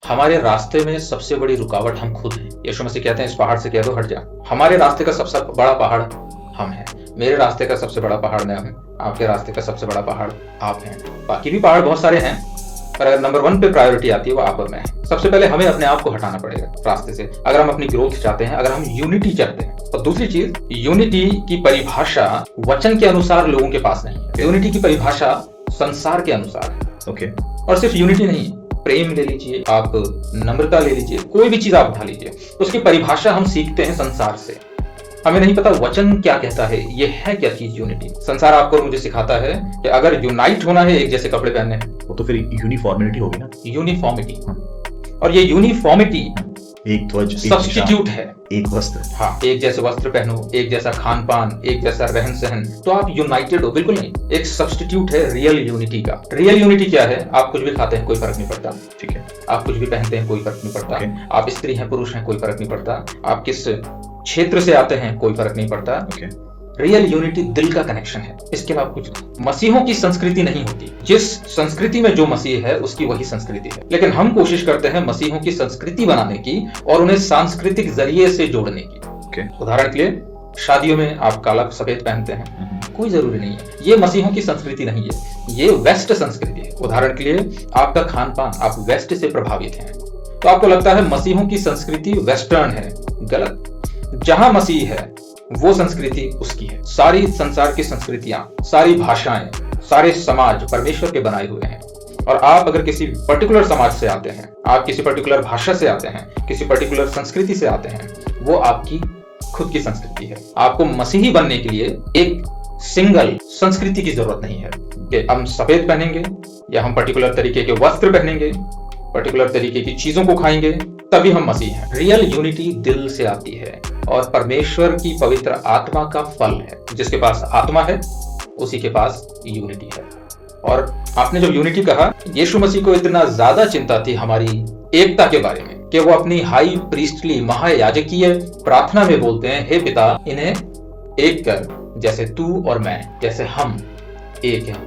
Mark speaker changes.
Speaker 1: हमारे रास्ते में सबसे बड़ी रुकावट हम खुद हैं। यीशु मसीह कहते हैं इस पहाड़ से कह दो हट जा। हमारे रास्ते का सबसे बड़ा पहाड़ हम हैं। मेरे रास्ते का सबसे बड़ा पहाड़ मैं हूँ, आपके रास्ते का सबसे बड़ा पहाड़ आप हैं। बाकी भी पहाड़ बहुत सारे हैं, पर अगर नंबर 1 पे प्रायोरिटी आती है वो आप और मैं है। सबसे पहले हमें अपने आप को हटाना पड़ेगा रास्ते से, अगर हम अपनी ग्रोथ चाहते हैं, अगर हम यूनिटी चाहते हैं। और दूसरी चीज, यूनिटी की परिभाषा वचन के अनुसार लोगों के पास नहीं है। यूनिटी की परिभाषा संसार के अनुसार है।
Speaker 2: ओके।
Speaker 1: और सिर्फ यूनिटी नहीं, प्रेम ले लीजिए, आप नम्रता ले लीजिए, कोई भी चीज आप उठा लीजिए, उसकी परिभाषा हम सीखते हैं संसार से। हमें नहीं पता वचन क्या कहता है, ये है क्या चीज यूनिटी। संसार आपको और मुझे सिखाता है कि अगर यूनाइट होना है, एक जैसे कपड़े पहनने,
Speaker 2: वो तो फिर यूनिफॉर्मिटी होगी ना।
Speaker 1: यूनिफॉर्मिटी, और ये यूनिफॉर्मिटी
Speaker 2: एक ध्वज,
Speaker 1: सब्स्टिट्यूट है।
Speaker 2: एक वस्त्र।
Speaker 1: हाँ, एक जैसे वस्त्र पहनो, एक जैसा खान पान, एक जैसा रहन सहन, तो आप यूनाइटेड हो। बिल्कुल नहीं, एक सब्स्टिट्यूट है रियल यूनिटी का। रियल यूनिटी क्या है? आप कुछ भी खाते हैं, कोई फर्क नहीं पड़ता।
Speaker 2: ठीक है।
Speaker 1: आप कुछ भी पहनते हैं, कोई फर्क नहीं पड़ता। आप स्त्री हैं, पुरुष हैं, कोई फर्क नहीं पड़ता। आप किस क्षेत्र से आते हैं, कोई फर्क नहीं पड़ता। रियल यूनिटी दिल का कनेक्शन है, इसके अलावा कुछ नहीं। मसीहों की संस्कृति नहीं होती, जिस संस्कृति में जो मसीह है उसकी वही संस्कृति है। लेकिन हम कोशिश करते हैं मसीहों की संस्कृति बनाने की और उन्हें सांस्कृतिक जरिए से जोड़ने की। उदाहरण के लिए, शादियों में आप काला सफेद पहनते हैं, कोई जरूरी नहीं है। ये मसीहों की संस्कृति नहीं है, ये वेस्ट संस्कृति है। उदाहरण के लिए, आपका खान पान, आप वेस्ट से प्रभावित हैं, तो आपको लगता है मसीहों की संस्कृति वेस्टर्न है। गलत। जहां मसीह है वो संस्कृति उसकी है। सारी संसार की संस्कृतियां, सारी भाषाएं, सारे समाज परमेश्वर के बनाए हुए हैं। और आप अगर किसी पर्टिकुलर समाज से आते हैं, आप किसी पर्टिकुलर भाषा से आते हैं, किसी पर्टिकुलर संस्कृति से आते हैं, वो आपकी खुद की संस्कृति है। आपको मसीही बनने के लिए एक सिंगल संस्कृति की जरूरत नहीं है कि हम सफेद पहनेंगे या हम पर्टिकुलर तरीके के वस्त्र पहनेंगे, पर्टिकुलर तरीके की चीजों को खाएंगे, तभी हम मसीह हैं। रियल यूनिटी दिल से आती है और परमेश्वर की पवित्र आत्मा का फल है। जिसके पास आत्मा है उसी के पास यूनिटी है। और आपने जब यूनिटी कहा, यीशु मसीह को इतना ज्यादा चिंता थी हमारी एकता के बारे में कि वो अपनी हाई प्रीस्टली महायाजकीय प्रार्थना में बोलते हैं, हे पिता, इन्हें एक कर, जैसे तू और मैं, जैसे हम एक हैं।